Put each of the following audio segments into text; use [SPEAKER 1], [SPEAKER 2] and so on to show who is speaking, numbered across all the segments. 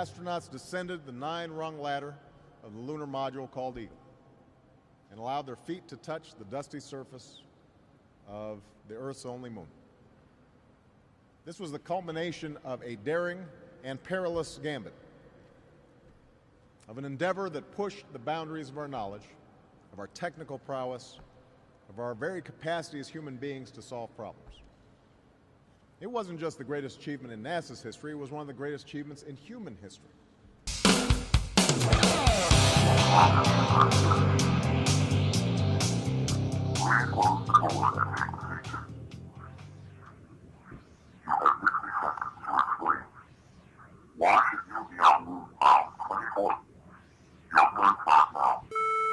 [SPEAKER 1] astronauts descended the 9-rung ladder of the lunar module called Eagle and allowed their feet to touch the dusty surface of the Earth's only moon. This was the culmination of a daring and perilous gambit, of an endeavor that pushed the boundaries of our knowledge, of our technical prowess, of our very capacity as human beings to solve problems. It wasn't just the greatest achievement in NASA's history, it was one of the greatest achievements in human history.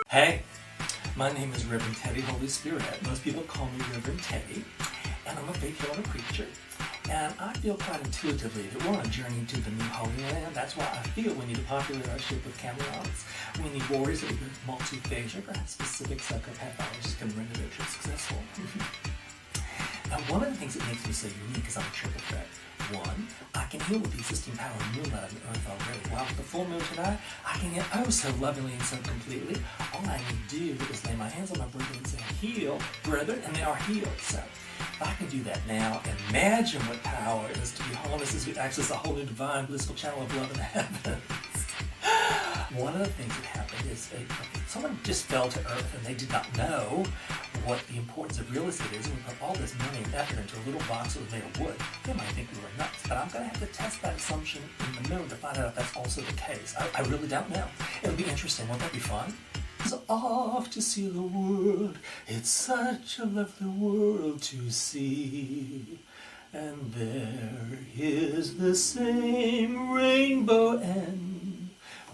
[SPEAKER 2] Hey, my name is Reverend Teddy Whollyspirette. Most people call me Reverend Teddy, and I'm a faith-healing preacher. And I feel quite intuitively that we're on a journey to the new Holy Land. That's why I feel we need to populate our ship with camelots. We need warriors that are multi-phasic or have specific psychopath powers can render their trip successful. Now, one of the things that makes me so unique is I'm a triple threat. One, I can heal with the existing power of moonlight on the earth already. While with the full moon tonight, I can heal oh so lovingly and so completely. All I need to do is lay my hands on my brethren and say, heal, brethren, and they are healed. So, if I can do that now, imagine what power it is to be wholeness as we access a whole new divine, blissful channel of love in the heavens. One of the things that happened is someone just fell to earth and they did not know what the importance of real estate is, and we put all this money and effort into a little box that was made of wood. They might think we were nuts, but I'm going to have to test that assumption in the moon to find out if that's also the case. I really don't know. It'll be interesting. Won't that be fun? So off to see the world. It's such a lovely world to see. And there is the same rainbow and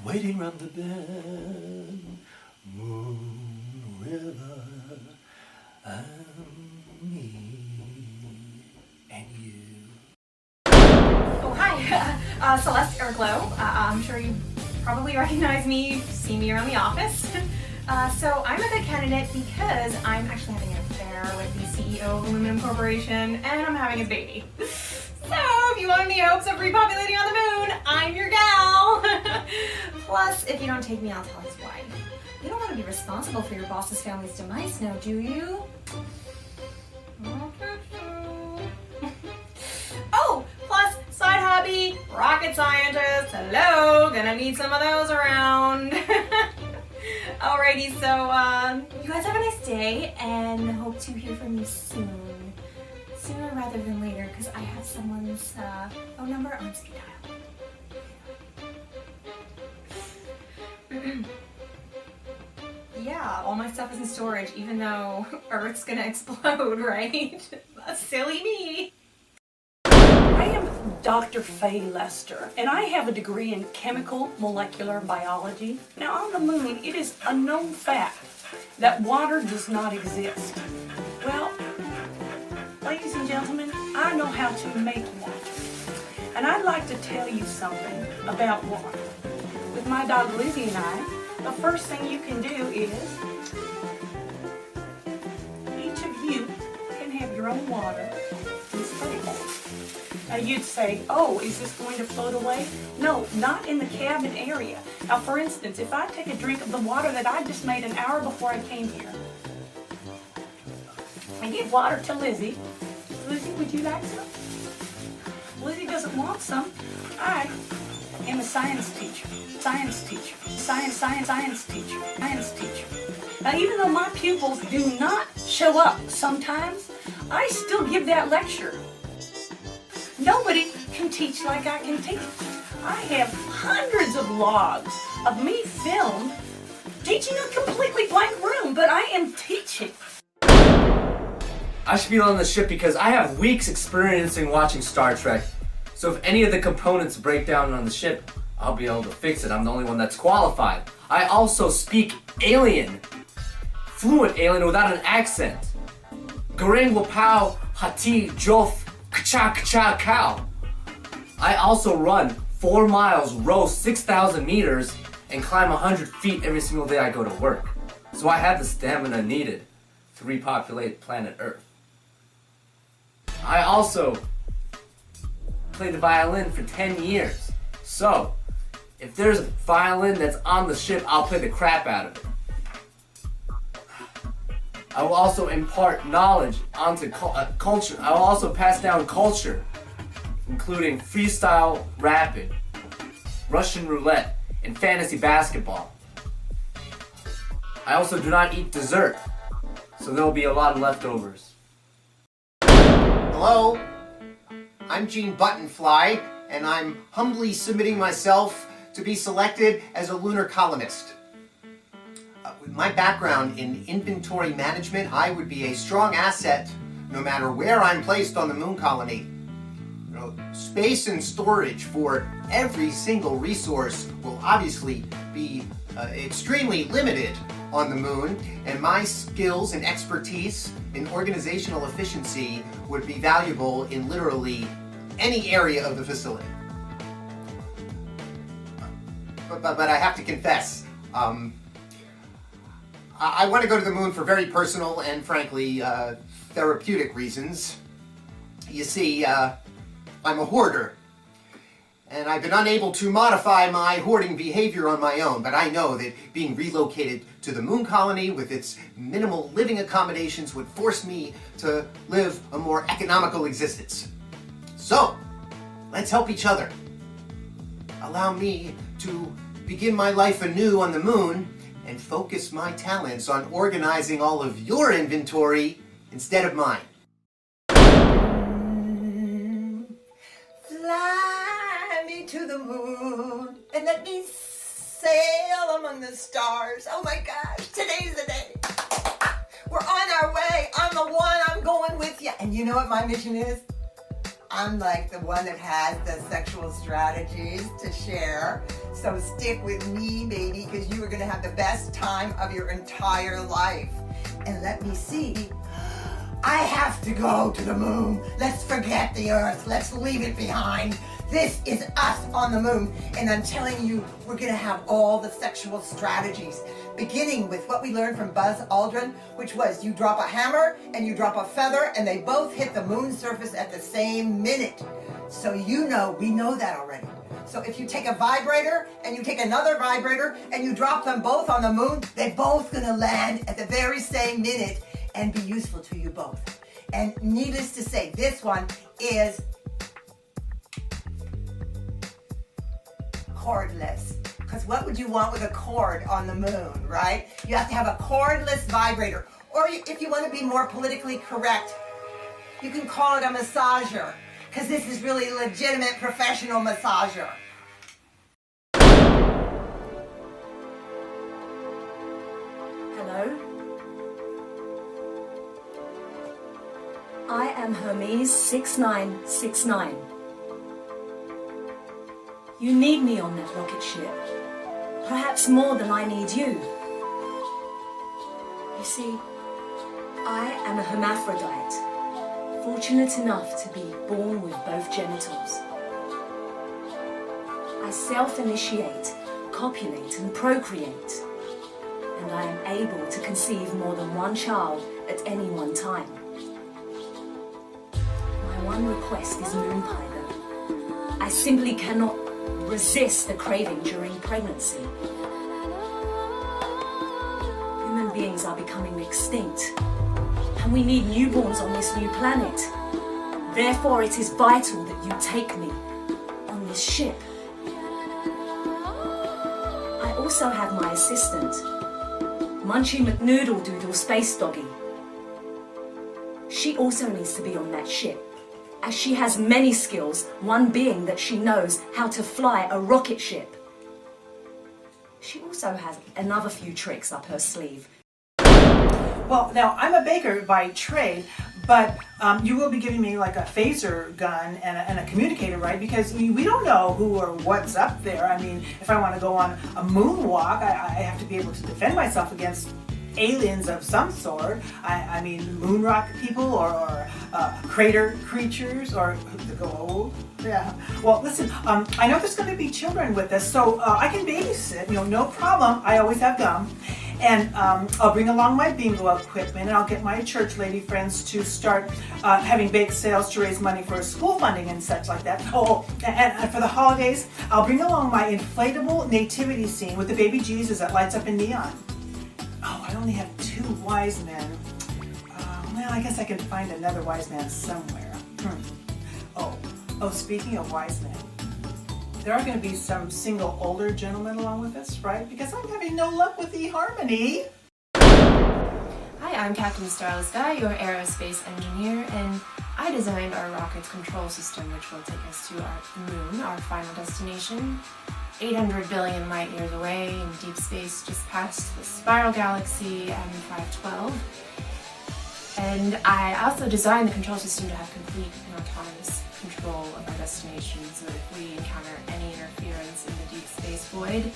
[SPEAKER 2] waiting round the bend, moon, river, and me, and you.
[SPEAKER 3] Oh, hi, Celeste, Airglow. I'm sure you probably recognize me, see me around the office. So I'm a good candidate because I'm actually having an affair with the CEO of Aluminum Corporation, and I'm having his baby. So if you want any hopes of repopulating on the moon, I'm your gal. Plus, if you don't take me, I'll tell his wife. You don't want to be responsible for your boss's family's demise now, do you? Oh, plus side hobby, rocket scientist. Hello, gonna need some of those around. Alrighty, so you guys have a nice day and hope to hear from you soon. Sooner rather than later, because I have someone's phone number on speed dial. Yeah, all my stuff is in storage, even though Earth's gonna explode, right? Silly me. I am
[SPEAKER 4] Dr. Faye Lester, and I have a degree in chemical molecular biology. Now, on the moon, it is a known fact that water does not exist. Well, ladies and gentlemen, I know how to make water. And I'd like to tell you something about water. With my dog Lizzie and I, the first thing you can do is each of you can have your own water in space. Now you'd say, oh, is this going to float away? No, not in the cabin area. Now for instance, if I take a drink of the water that I just made an hour before I came here, I give water to Lizzie. Lizzie, would you like some? Lizzie doesn't want some. I am a science teacher. Science teacher. Science teacher. Science teacher. Now even though my pupils do not show up sometimes, I still give that lecture. Nobody can teach like I can teach. I have hundreds of logs of me filmed teaching a completely blank room, but I am teaching.
[SPEAKER 5] I should be on the ship because I have weeks experiencing watching Star Trek. So if any of the components break down on the ship, I'll be able to fix it. I'm the only one that's qualified. I also speak alien. Fluent alien without an accent. Garang Wapau Hati Jof Kacha Kacha Cow. I also run 4 miles, row 6,000 meters, and climb 100 feet every single day I go to work. So I have the stamina needed to repopulate planet Earth. I also played the violin for 10 years. So, if there's a violin that's on the ship, I'll play the crap out of it. I will also impart knowledge onto culture. I will also pass down culture, including freestyle rapping, Russian roulette, and fantasy basketball. I also do not eat dessert, so there will be a lot of leftovers.
[SPEAKER 6] Hello, I'm Gene Buttonfly, and I'm humbly submitting myself to be selected as a lunar colonist. With my background in inventory management, I would be a strong asset no matter where I'm placed on the moon colony. You know, space and storage for every single resource will obviously be extremely limited on the moon, and my skills and expertise in organizational efficiency would be valuable in literally any area of the facility. But I have to confess, I want to go to the moon for very personal and frankly therapeutic reasons. You see, I'm a hoarder, and I've been unable to modify my hoarding behavior on my own, but I know that being relocated to the moon colony with its minimal living accommodations would force me to live a more economical existence. So, let's help each other. Allow me to begin my life anew on the moon and focus my talents on organizing all of your inventory instead of mine.
[SPEAKER 7] Fly me to the moon and let me sail among the stars. Oh my gosh, today's the day. We're on our way. I'm the one. I'm going with you. And you know what my mission is? I'm like the one that has the sexual strategies to share. So stick with me, baby, because you are going to have the best time of your entire life. And let me see. I have to go to the moon. Let's forget the Earth. Let's leave it behind. This is us on the moon. And I'm telling you, we're going to have all the sexual strategies. Beginning with what we learned from Buzz Aldrin, which was you drop a hammer and you drop a feather and they both hit the moon surface at the same minute. So you know, we know that already. So if you take a vibrator and you take another vibrator and you drop them both on the moon, they're both going to land at the very same minute and be useful to you both. And needless to say, this one is cordless. Because what would you want with a cord on the moon, right? You have to have a cordless vibrator. Or if you want to be more politically correct, you can call it a massager. Because this is really a legitimate professional massager.
[SPEAKER 4] Hello? I am HERMES 6969.
[SPEAKER 8] You need me on that rocket ship. Perhaps more than I need you. You see, I am a hermaphrodite, fortunate enough to be born with both genitals. I self-initiate, copulate and procreate, and I am able to conceive more than one child at any one time. My one request is moon pie, though. I simply cannot resist the craving during pregnancy. Human beings are becoming extinct, and we need newborns on this new planet. Therefore, it is vital that you take me on this ship. I also have my assistant, Munchy McNoodle Doodle Space Doggy. She also needs to be on that ship, as she has many skills, one being that she knows how to fly a rocket ship. She also has another few tricks up her sleeve.
[SPEAKER 9] Well, now, I'm a baker by trade, but you will be giving me like a phaser gun and a communicator, right? Because we don't know who or what's up there. I mean, if I want to go on a moonwalk, I have to be able to defend myself against aliens of some sort. I mean, moon rock people or crater creatures or the gold. Yeah. Well, listen, I know there's going to be children with us, so I can babysit, no problem. I always have gum. And I'll bring along my bingo equipment, and I'll get my church lady friends to start having bake sales to raise money for school funding and such like that. Oh, and for the holidays, I'll bring along my inflatable nativity scene with the baby Jesus that lights up in neon. Oh, I only have 2 wise men. Well, I guess I can find another wise man somewhere. Oh, speaking of wise men, there are going to be some single older gentlemen along with us, right? Because I'm having no luck with eHarmony.
[SPEAKER 10] Hi, I'm Captain Starla Skye, your aerospace engineer, and I designed our rocket's control system, which will take us to our moon, our final destination. 800 billion light years away in deep space, just past the spiral galaxy M512. And I also designed the control system to have complete and autonomous control of our destination, so that if we encounter any interference in the deep space void,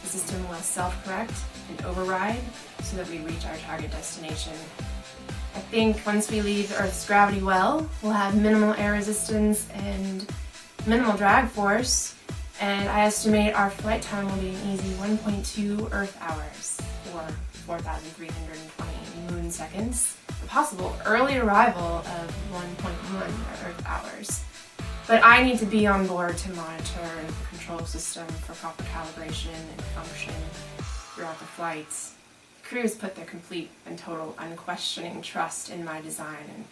[SPEAKER 10] the system will self-correct and override so that we reach our target destination. I think once we leave Earth's gravity well, we'll have minimal air resistance and minimal drag force, and I estimate our flight time will be an easy 1.2 Earth hours, or 4,320 moon seconds. A possible early arrival of 1.1 Earth hours. But I need to be on board to monitor the control system for proper calibration and function throughout the flights. Crews put their complete and total unquestioning trust in my design, and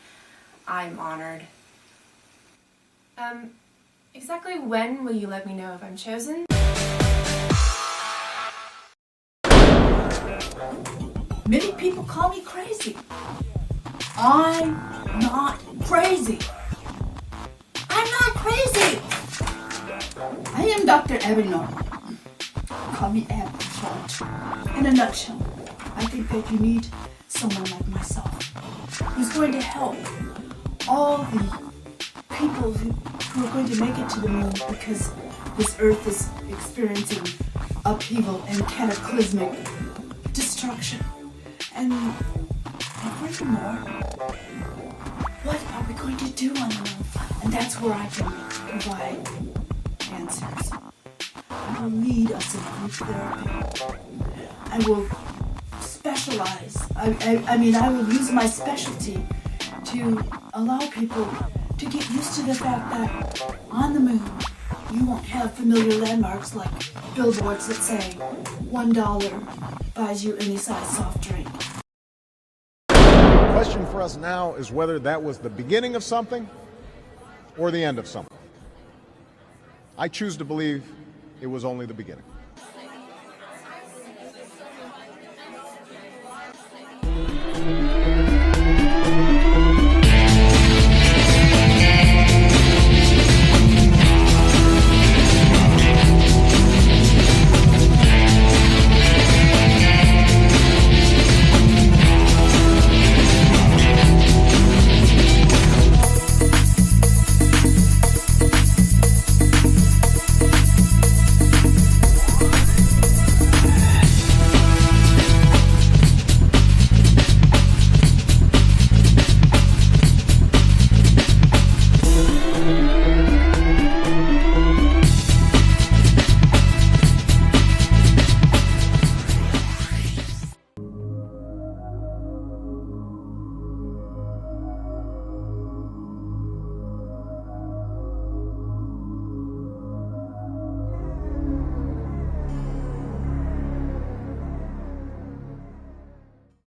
[SPEAKER 10] I'm honored. Exactly when will you let me know if I'm chosen?
[SPEAKER 4] Many people call me crazy. I'm not crazy. I'm not crazy. I am Dr. Abby Norma. Call me Ab in short. In a nutshell, I think that you need someone like myself who's going to help all the people who are going to make it to the moon, because this Earth is experiencing upheaval and cataclysmic destruction. And furthermore, what are we going to do on the moon? And that's where I can provide answers. I will lead us in group therapy. I will specialize. I will use my specialty to allow people to get used to the fact that on the moon, you won't have familiar landmarks like billboards that say $1 buys you any size soft drink.
[SPEAKER 1] The question for us now is whether that was the beginning of something or the end of something. I choose to believe it was only the beginning.